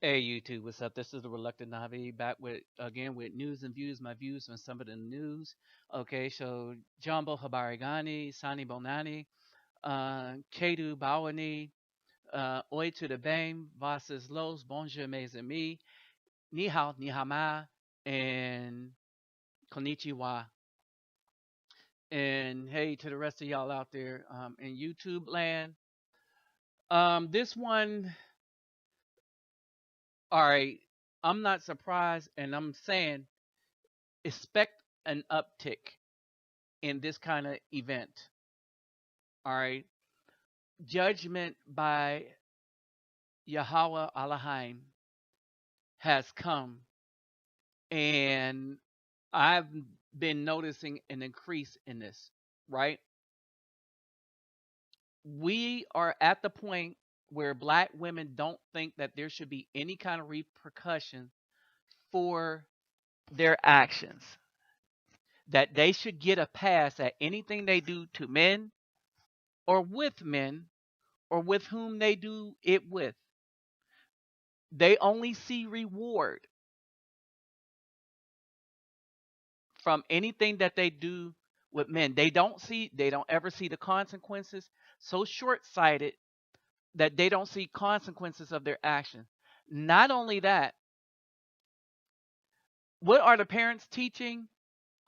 Hey YouTube, what's up? This is the Reluctant Navi back with again with news and views, my views on some of the news. Okay, so Jumbo Habarigani, Sani Bonani, Kedu Bawani, Oi to the Bang, Vasas Los, Bonjour mes amis, Ni hao, ni hama, and Konnichiwa. And hey to the rest of y'all out there in YouTube land. This one, all right, I'm not surprised, and I'm saying expect an uptick in this kind of event. All right. Judgment by Yahweh Elohim has come, and I've been noticing an increase in this, right? We are at the point where black women don't think that there should be any kind of repercussion for their actions, that they should get a pass at anything they do to men or with men or with whom they do it with. They only see reward from anything that they do with men. They don't ever see the consequences. So short-sighted that they don't see consequences of their actions. Not only that, what are the parents teaching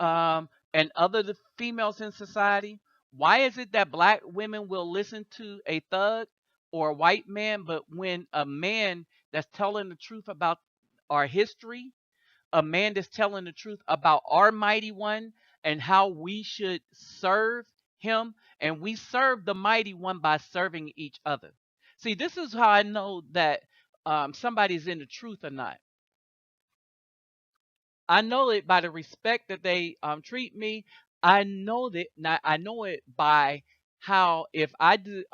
and other the females in society? Why is it that black women will listen to a thug or a white man, but when a man that's telling the truth about our history, a man that's telling the truth about our mighty one and how we should serve him, and we serve the mighty one by serving each other. See, this is how I know that somebody's in the truth or not. I know it by the respect that they treat me. I know that not, I know it by how if I do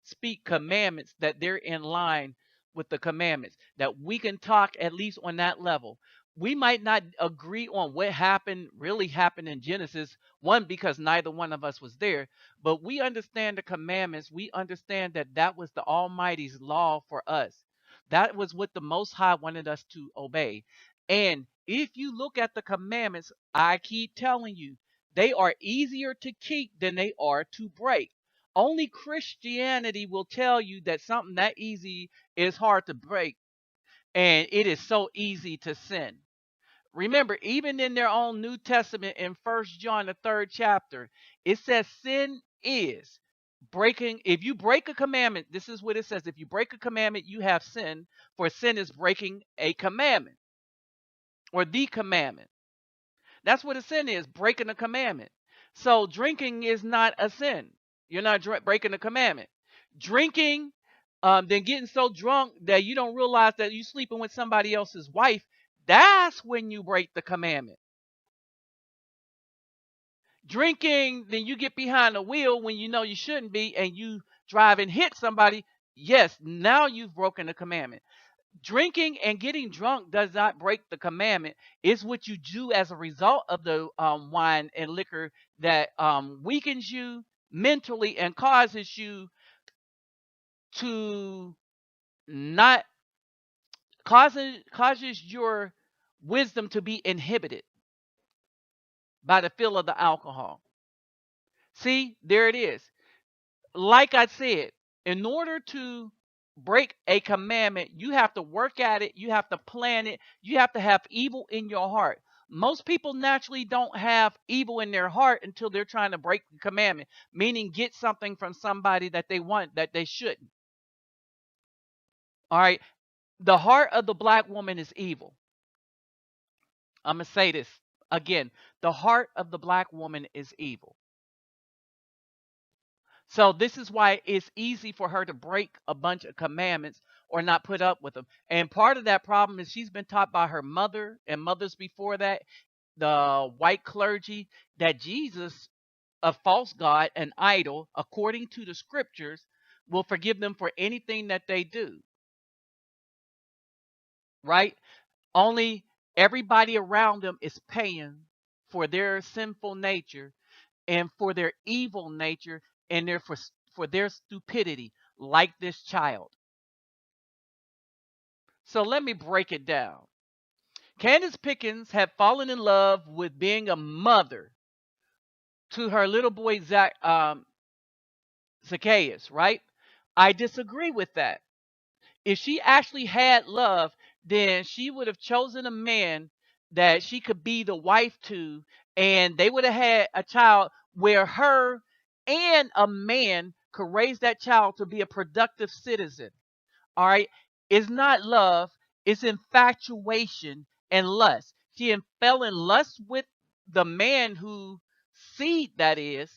speak commandments that they're in line with the commandments, that we can talk at least on that level. We might not agree on what happened really happened in Genesis, one because neither one of us was there, but we understand the commandments. We understand that that was the Almighty's law for us. That was what the Most High wanted us to obey. And if you look at the commandments, I keep telling you, they are easier to keep than they are to break. Only Christianity will tell you that something that easy is hard to break and it is so easy to sin. Remember, even in their own New Testament in First John, the third chapter, it says sin is breaking. If you break a commandment, this is what it says. If you break a commandment, you have sin, for sin is breaking a commandment or the commandment. That's what a sin is, breaking a commandment. So drinking is not a sin. You're not breaking a commandment. Drinking, then getting so drunk that you don't realize that you're sleeping with somebody else's wife, that's when you break the commandment. Drinking, then you get behind the wheel when you know you shouldn't be and you drive and hit somebody. Yes, now you've broken the commandment. Drinking and getting drunk does not break the commandment. It's what you do as a result of the wine and liquor that weakens you mentally and causes you to not causes your wisdom to be inhibited by the feel of the alcohol. See, there it is. Like I said, in order to break a commandment, you have to work at it, you have to plan it, you have to have evil in your heart. Most people naturally don't have evil in their heart until they're trying to break the commandment, meaning get something from somebody that they want that they shouldn't. All right. The heart of the black woman is evil. I'm going to say this again. The heart of the black woman is evil. So this is why it's easy for her to break a bunch of commandments or not put up with them. And part of that problem is she's been taught by her mother and mothers before that, the white clergy, that Jesus, a false god, an idol, according to the scriptures, will forgive them for anything that they do. Right? Only everybody around them is paying for their sinful nature and for their evil nature and for their stupidity, like this child. So let me break it down. Candace Pickens had fallen in love with being a mother to her little boy Zacchaeus, right? I disagree with that. If she actually had love, then she would have chosen a man that she could be the wife to, and they would have had a child where her and a man could raise that child to be a productive citizen. All right. It's not love, it's infatuation and lust. Fell in lust with the man who seed that is,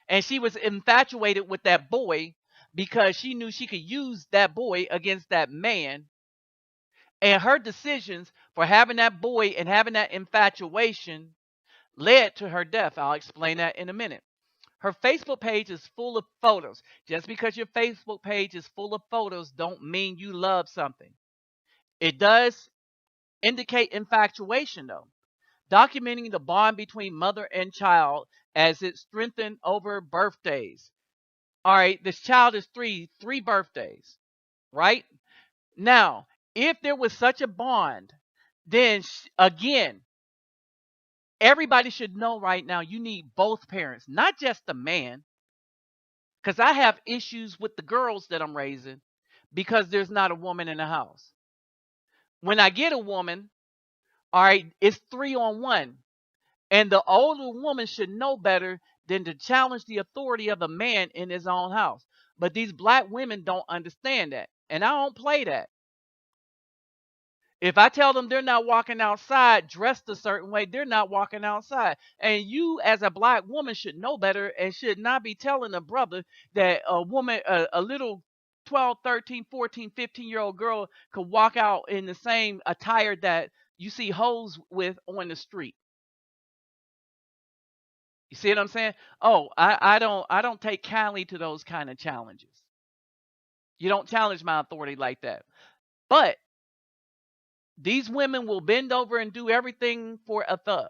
and she was infatuated with that boy because she knew she could use that boy against that man. And her decisions for having that boy and having that infatuation led to her death. I'll explain that in a minute. Her Facebook page is full of photos. Just because your Facebook page is full of photos don't mean you love something. It does indicate infatuation though. Documenting the bond between mother and child as it strengthened over birthdays. All right, this child is three birthdays, right? Now, if there was such a bond, then again, everybody should know right now you need both parents, not just the man, because I have issues with the girls that I'm raising because there's not a woman in the house. When I get a woman, all right, it's 3-on-1. And the older woman should know better than to challenge the authority of a man in his own house. But these black women don't understand that. And I don't play that. If I tell them they're not walking outside dressed a certain way, they're not walking outside. And you, as a black woman, should know better and should not be telling a brother that a woman, a little 12, 13, 14, 15-year-old girl could walk out in the same attire that you see hoes with on the street. You see what I'm saying? Oh, I don't take kindly to those kind of challenges. You don't challenge my authority like that. But these women will bend over and do everything for a thug.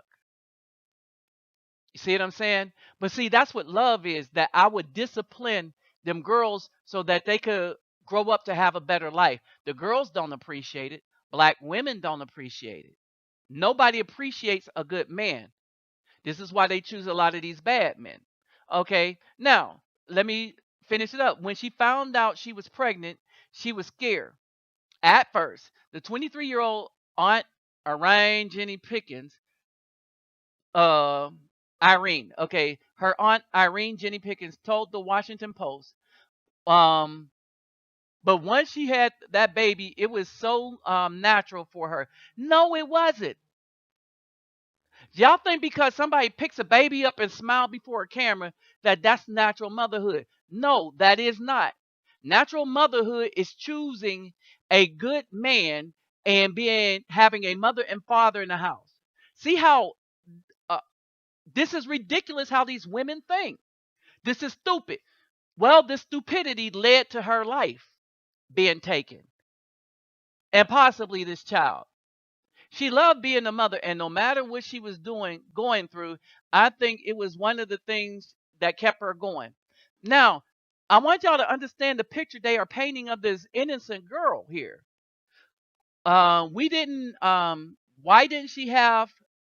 You see what I'm saying? But see, that's what love is, that I would discipline them girls so that they could grow up to have a better life. The girls don't appreciate it. Black women don't appreciate it. Nobody appreciates a good man. This is why they choose a lot of these bad men. Okay, now let me finish it up. When she found out she was pregnant, she was scared. At first, the 23-year-old aunt, Irene Jenny Pickens, uh, Irene, okay, her aunt Irene Jenny Pickens told the Washington Post, um, but once she had that baby, it was so natural for her. No, it wasn't. Y'all think because somebody picks a baby up and smile before a camera that that's natural motherhood? No, that is not. Natural motherhood is choosing a good man and being having a mother and father in the house. See how uh, this is ridiculous how these women think. This is stupid. Well, this stupidity led to her life being taken and possibly this child. She loved being a mother, and no matter what she was going through, I think it was one of the things that kept her going. Now, I want y'all to understand the picture they are painting of this innocent girl here. We didn't. Why didn't she have?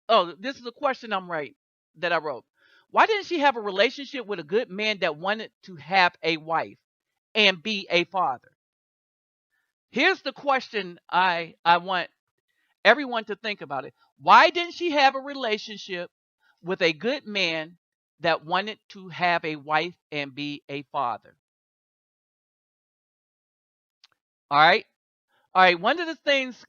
Oh, this is a question that I wrote. Why didn't she have a relationship with a good man that wanted to have a wife and be a father? Here's the question I want everyone to think about it. Why didn't she have a relationship with a good man that wanted to have a wife and be a father? All right. All right. One of the things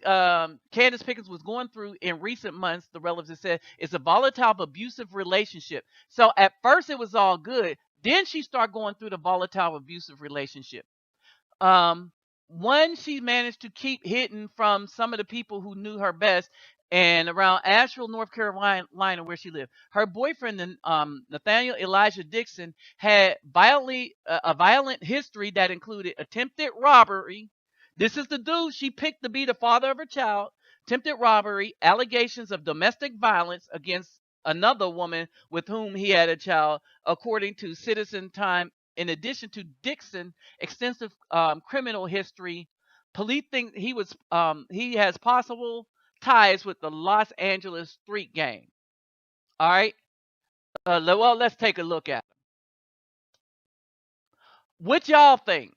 Candace Pickens was going through in recent months, the relatives said, is a volatile, abusive relationship. So at first it was all good. Then she started going through the volatile, abusive relationship. Um, One, she managed to keep hidden from some of the people who knew her best, and around Asheville, North Carolina, where she lived. Her boyfriend, Nathaniel Elijah Dixon, had a violent history that included attempted robbery. This is the dude she picked to be the father of her child. Attempted robbery, allegations of domestic violence against another woman with whom he had a child, according to Citizen Time. In addition to Dixon extensive criminal history, Police think he has possible ties with the Los Angeles street gang. All right. Well, let's take a look at it. What y'all think?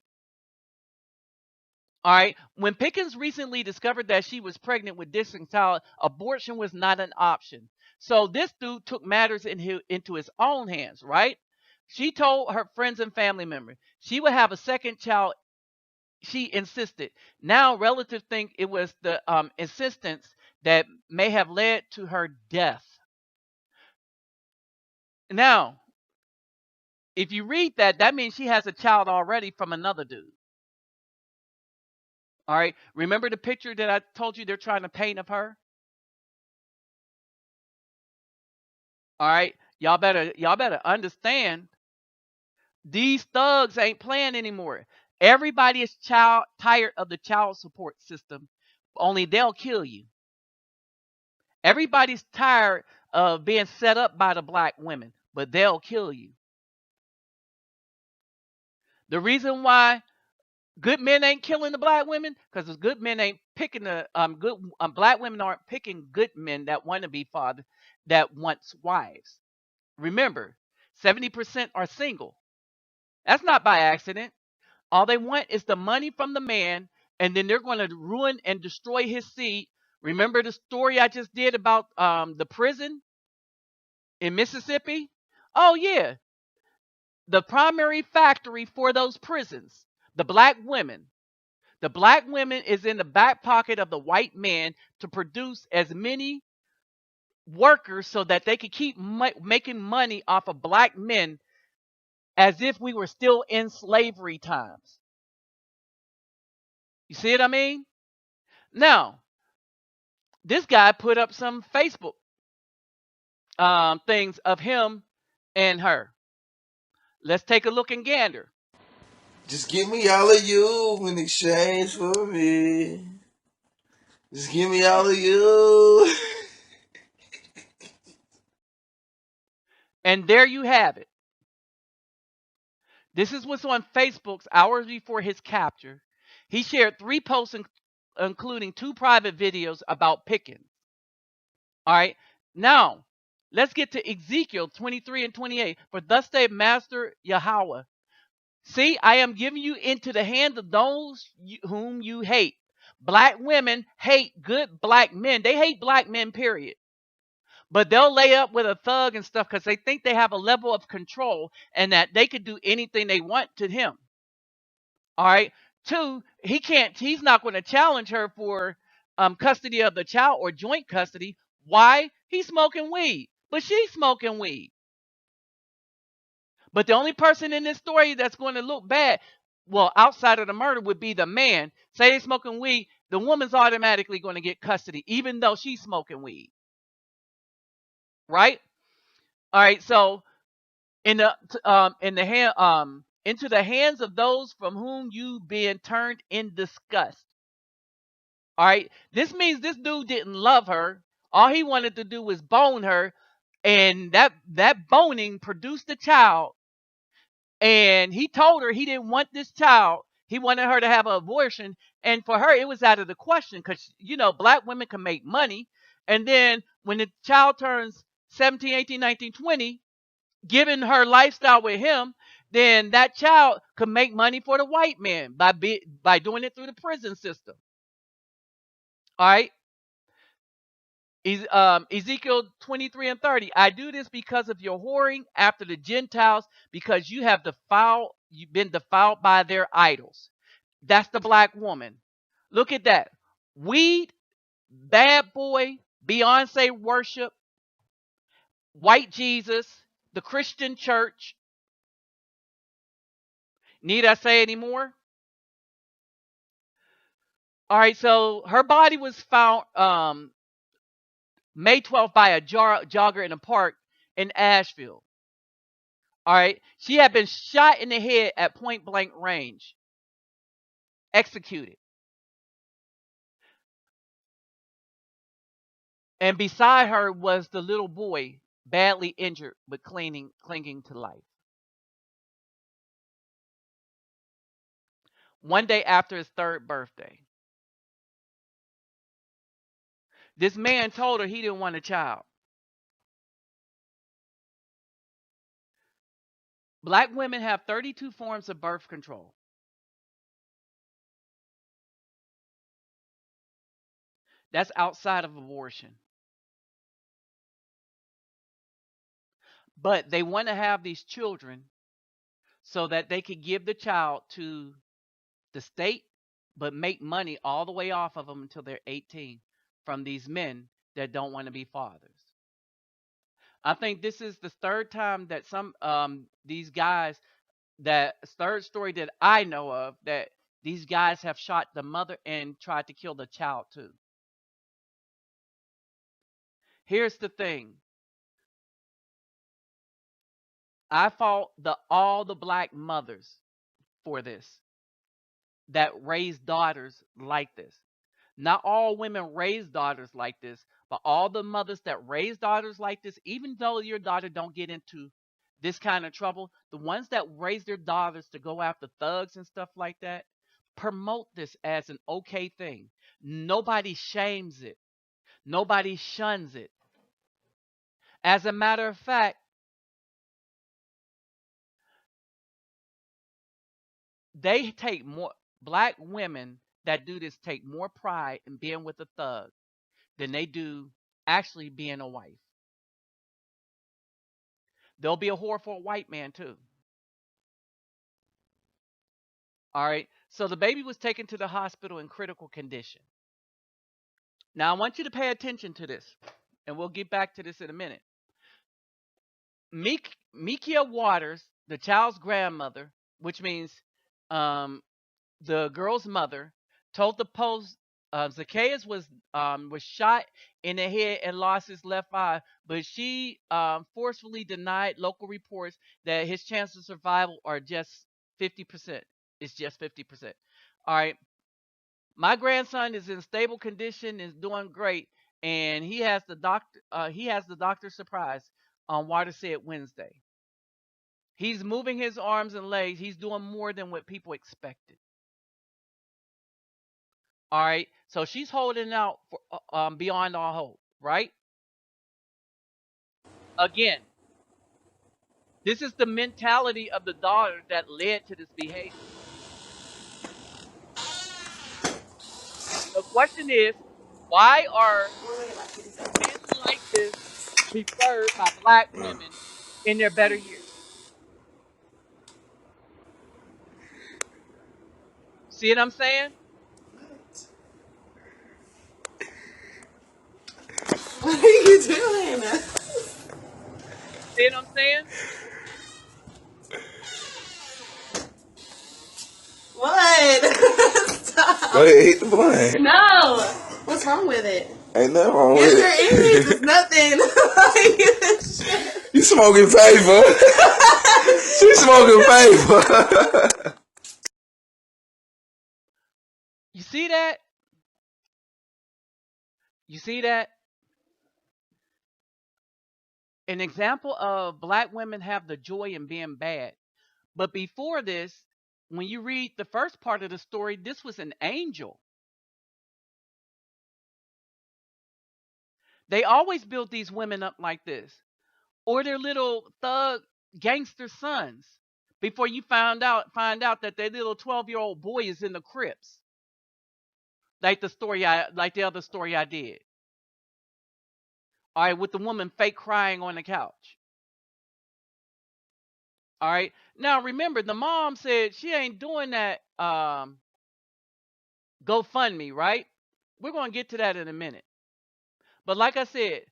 All right. When Pickens recently discovered that she was pregnant with Dixon child, abortion was not an option. So this dude took matters into his own hands, right? She told her friends and family members she would have a second child. She insisted. Now relatives think it was the insistence that may have led to her death. Now, if you read that, that means she has a child already from another dude. All right. Remember the picture that I told you they're trying to paint of her? All right. Y'all better understand these thugs ain't playing anymore. Everybody is tired of the child support system. Only they'll kill you. Everybody's tired of being set up by the black women, but they'll kill you. The reason why good men ain't killing the black women, because the good men ain't picking the good black women aren't picking good men that want to be fathers that wants wives. Remember, 70% are single. That's not by accident. All they want is the money from the man, and then they're going to ruin and destroy his seed. Remember the story I just did about the prison in Mississippi? Oh yeah, the primary factory for those prisons, the black women. The black women is in the back pocket of the white man to produce as many workers so that they could keep making money off of black men as if we were still in slavery times. You see what I mean? Now, this guy put up some Facebook things of him and her. Let's take a look and gander. Just give me all of you in exchange for me. Just give me all of you. And there you have it. This is what's on Facebook's hours before his capture. He shared 3 posts, including 2 private videos about Pickens. All right. Now, let's get to Ezekiel 23 and 28. For thus saith Master Yahweh, see, I am giving you into the hands of those whom you hate. Black women hate good black men. They hate black men, period. But they'll lay up with a thug and stuff because they think they have a level of control and that they could do anything they want to him. All right. 2, he's not going to challenge her for custody of the child or joint custody. Why? He's smoking weed, but she's smoking weed. But the only person in this story that's going to look bad, well, outside of the murder, would be the man. Say they're smoking weed, the woman's automatically going to get custody, even though she's smoking weed. Right? All right. So into the hands of those from whom you been turned in disgust. All right. This means this dude didn't love her. All he wanted to do was bone her, and that boning produced a child. And he told her he didn't want this child. He wanted her to have an abortion. And for her, it was out of the question because, black women can make money. And then when the child turns 17, 18, 19, 20, given her lifestyle with him, then that child could make money for the white man by doing it through the prison system. All right. Ezekiel 23 and 30. I do this because of your whoring after the Gentiles, because you've been defiled by their idols. That's the black woman. Look at that. Weed, bad boy, Beyonce worship, white Jesus, the Christian church. Need I say any more? All right, so her body was found May 12th by a jogger in a park in Asheville. All right. She had been shot in the head at point blank range. Executed. And beside her was the little boy, badly injured but clinging to life. one day after his third birthday. This man told her he didn't want a child. Black women have 32 forms of birth control. That's outside of abortion. But they want to have these children so that they could give the child to the state, but make money all the way off of them until they're 18 from these men that don't want to be fathers. I think this is the third time that some these guys, that third story that I know of, that these guys have shot the mother and tried to kill the child too. Here's the thing. I fault all the black mothers for this that raise daughters like this. Not all women raise daughters like this, but all the mothers that raise daughters like this, even though your daughter don't get into this kind of trouble, the ones that raise their daughters to go after thugs and stuff like that, promote this as an okay thing. Nobody shames it. Nobody shuns it. As a matter of fact, they take more, black women that do this take more pride in being with a thug than they do actually being a wife. They'll be a whore for a white man too. All right. So the baby was taken to the hospital in critical condition. Now I want you to pay attention to this, and we'll get back to this in a minute. Mikia Waters, the child's grandmother, which means um, the girl's mother, told the Post Zacchaeus was shot in the head and lost his left eye, but she forcefully denied local reports that his chances of survival are just 50%. It's just 50%. All right. My grandson is in stable condition, is doing great, and he has the doctor. He has the doctor surprise on Water said Wednesday. He's moving his arms and legs. He's doing more than what people expected. All right. So she's holding out for beyond all hope, right? Again, this is the mentality of the daughter that led to this behavior. The question is, why are men like this preferred by black women in their better years? See what I'm saying? What are you doing? See what I'm saying? What? Stop. Go ahead, hit the blunt. No. What's wrong with it? Ain't nothing wrong with it. Yes, there is. It's nothing. You smoking paper. She smoking paper. You see that? You see that? An example of black women have the joy in being bad. But before this, when you read the first part of the story, this was an angel. They always built these women up like this, or their little thug gangster sons. Before you find out that their little 12-year-old boy is in the crypts, like the other story I did. All right, with the woman fake crying on the couch. All right. Now remember, the mom said she ain't doing that GoFundMe, right? We're going to get to that in a minute. But like I said,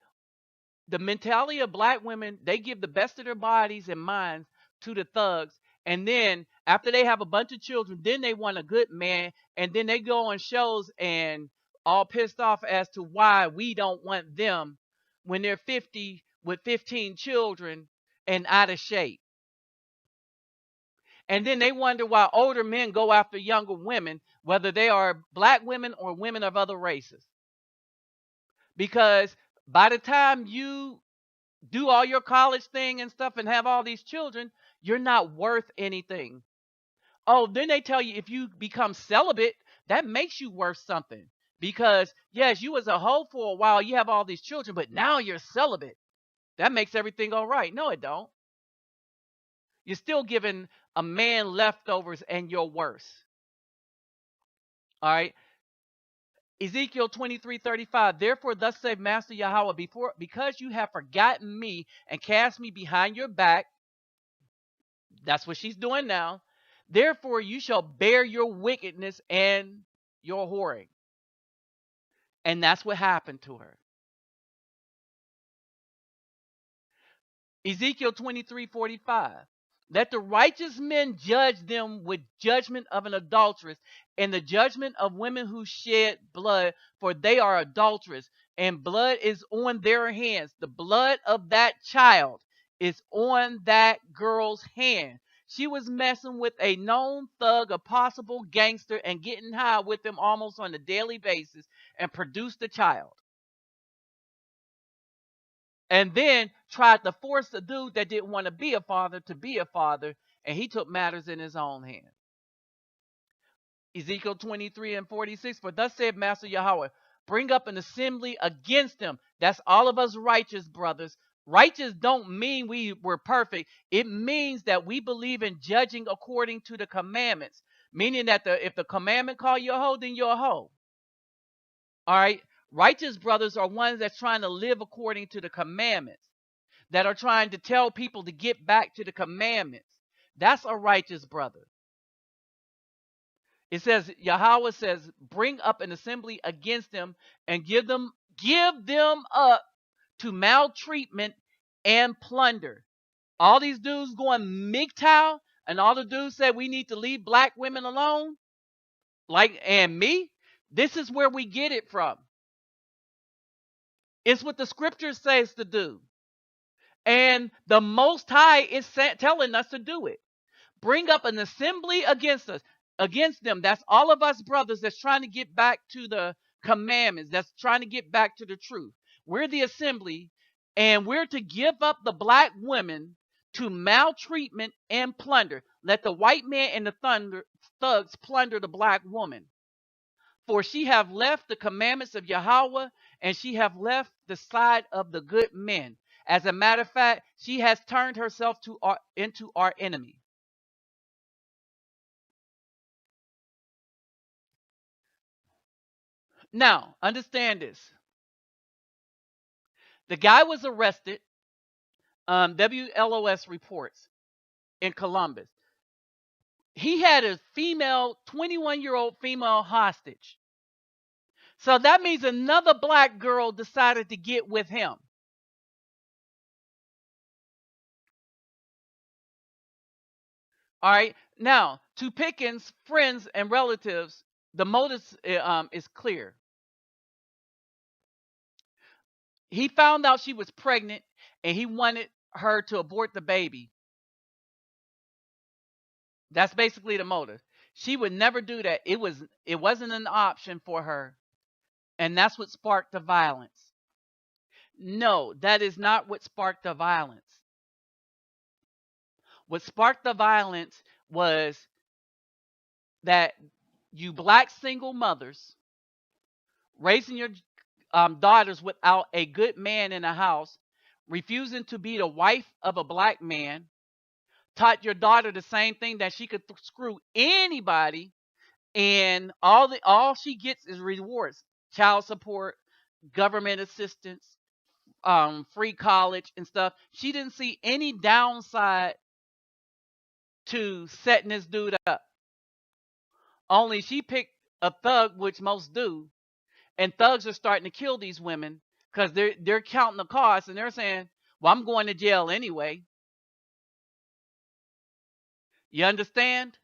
the mentality of black women, they give the best of their bodies and minds to the thugs. And then after they have a bunch of children, then they want a good man. And then they go on shows and all pissed off as to why we don't want them when they're 50 with 15 children and out of shape. And then they wonder why older men go after younger women, whether they are black women or women of other races. Because by the time you do all your college thing and stuff and have all these children, you're not worth anything. Oh, then they tell you if you become celibate, that makes you worth something. Because, yes, you was a hoe for a while, you have all these children, but now you're celibate. That makes everything all right. No, it don't. You're still giving a man leftovers and you're worse. All right. Ezekiel 23:35. Therefore, thus saith Master Yahweh, because you have forgotten me and cast me behind your back. That's what she's doing now. Therefore, you shall bear your wickedness and your whoring. And that's what happened to her. Ezekiel 23:45. Let the righteous men judge them with judgment of an adulteress and the judgment of women who shed blood, for they are adulterous, and blood is on their hands. The blood of that child is on that girl's hand. She was messing with a known thug, a possible gangster, and getting high with him almost on a daily basis and produced a child. And then tried to force the dude that didn't want to be a father to be a father, and he took matters in his own hand. Ezekiel 23:46. For thus said Master Yahweh, bring up an assembly against them. That's all of us righteous brothers. Righteous don't mean we're perfect. It means that we believe in judging according to the commandments. Meaning that if the commandment call you a hoe, then you're a hoe. All right. Righteous brothers are ones that's trying to live according to the commandments, that are trying to tell people to get back to the commandments. That's a righteous brother. It says, Yahweh says, bring up an assembly against them and give them up to maltreatment and plunder. All these dudes going MGTOW, and all the dudes said we need to leave black women alone. And me, this is where we get it from. It's what the scripture says to do. And the Most High is telling us to do it. Bring up an assembly against them. That's all of us brothers that's trying to get back to the commandments, that's trying to get back to the truth. We're the assembly, and we're to give up the black women to maltreatment and plunder. Let the white man and the thugs plunder the black woman. For she have left the commandments of Yahweh, and she have left the side of the good men. As a matter of fact, she has turned herself into our enemy. Now, understand this. The guy was arrested, WLOS reports, in Columbus. He had a 21-year-old female hostage. So that means another black girl decided to get with him. All right. Now, to Pickens' friends and relatives, the motive is clear. He found out she was pregnant, and he wanted her to abort the baby. That's basically the motive. She would never do that. It wasn't an option for her. And that's what sparked the violence. No, that is not what sparked the violence. What sparked the violence was that you black single mothers raising your daughters without a good man in the house, refusing to be the wife of a black man, taught your daughter the same thing, that she could screw anybody, and all she gets is rewards: child support, government assistance, free college and stuff. She didn't see any downside to setting this dude up. Only she picked a thug, which most do, and thugs are starting to kill these women because they're counting the costs, and they're saying, well, I'm going to jail anyway. You understand?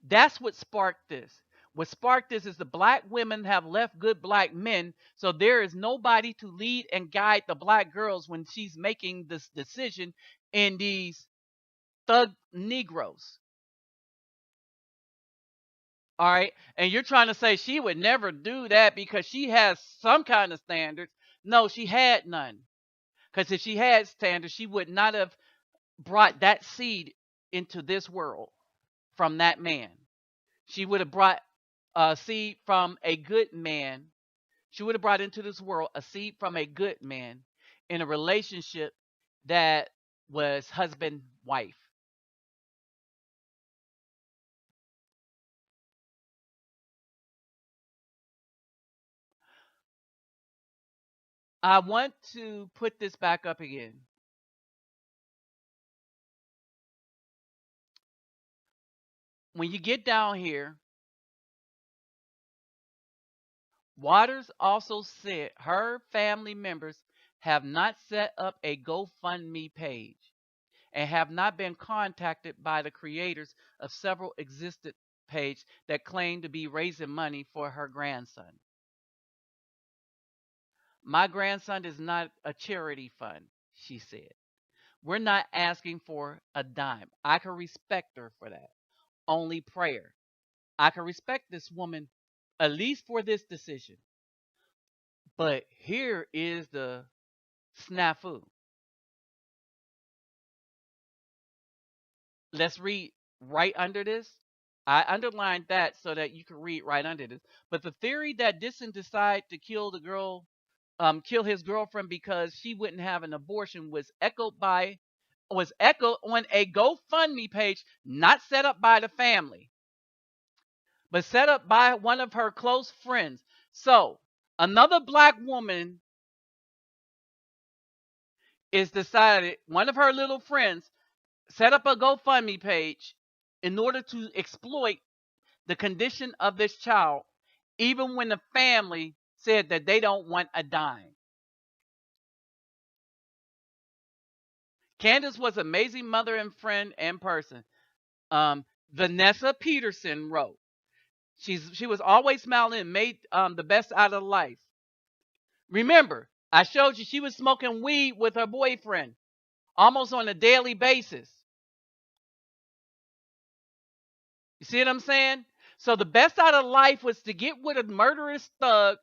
That's what sparked this. What sparked this is the black women have left good black men, so there is nobody to lead and guide the black girls when she's making this decision in these thug Negroes. All right. And you're trying to say she would never do that because she has some kind of standards. No, she had none. Because if she had standards, she would not have brought that seed into this world from that man. She would have brought a seed from a good man. She would have brought into this world a seed from a good man in a relationship that was husband wife. I want to put this back up again. When you get down here, Waters also said her family members have not set up a GoFundMe page and have not been contacted by the creators of several existed pages that claim to be raising money for her grandson. My grandson is not a charity fund, she said. We're not asking for a dime. I can respect her for that. Only prayer. I can respect this woman at least for this decision. But here is the snafu. Let's read right under this. I underlined that so that you can read right under this. But the theory that Dixon decided to kill the girl, kill his girlfriend because she wouldn't have an abortion was echoed on a GoFundMe page not set up by the family, but set up by one of her close friends. So another black woman is decided, one of her little friends set up a GoFundMe page in order to exploit the condition of this child, even when the family said that they don't want a dime. Candace was an amazing mother and friend and person. Vanessa Peterson wrote, she was always smiling and made the best out of life. Remember, I showed you she was smoking weed with her boyfriend almost on a daily basis. You see what I'm saying? So the best out of life was to get with a murderous thug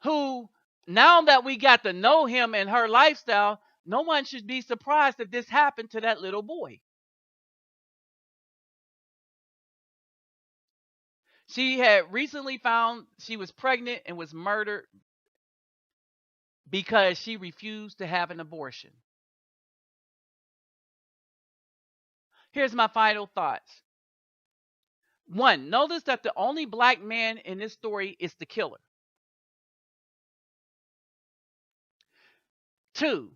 who, now that we got to know him and her lifestyle, no one should be surprised if this happened to that little boy. She had recently found she was pregnant and was murdered because she refused to have an abortion. Here's my final thoughts. One, notice that the only black man in this story is the killer. Two,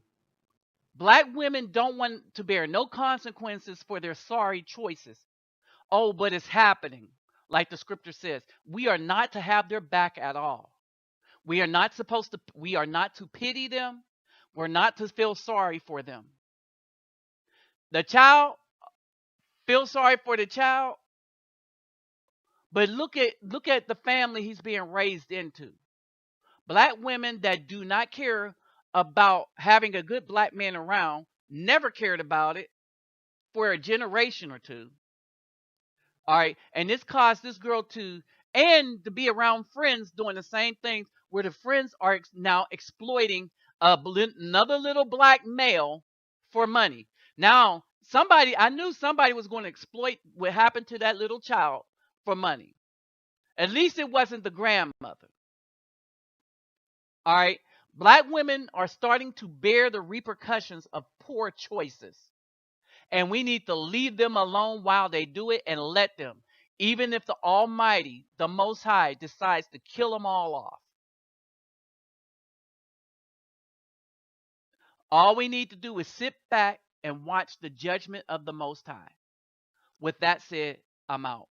black women don't want to bear no consequences for their sorry choices. Oh, but it's happening. Like the scripture says, we are not to have their back at all. We are not to pity them. We're not to feel sorry for them. The child, feel sorry for the child, but look at the family he's being raised into. Black women that do not care about having a good black man around, never cared about it for a generation or two. All right. And this caused this girl to be around friends doing the same things where the friends are now exploiting another little black male for money. Now, I knew somebody was going to exploit what happened to that little child for money. At least it wasn't the grandmother. All right. Black women are starting to bear the repercussions of poor choices. And we need to leave them alone while they do it and let them. Even if the Almighty, the Most High, decides to kill them all off. All we need to do is sit back and watch the judgment of the Most High. With that said, I'm out.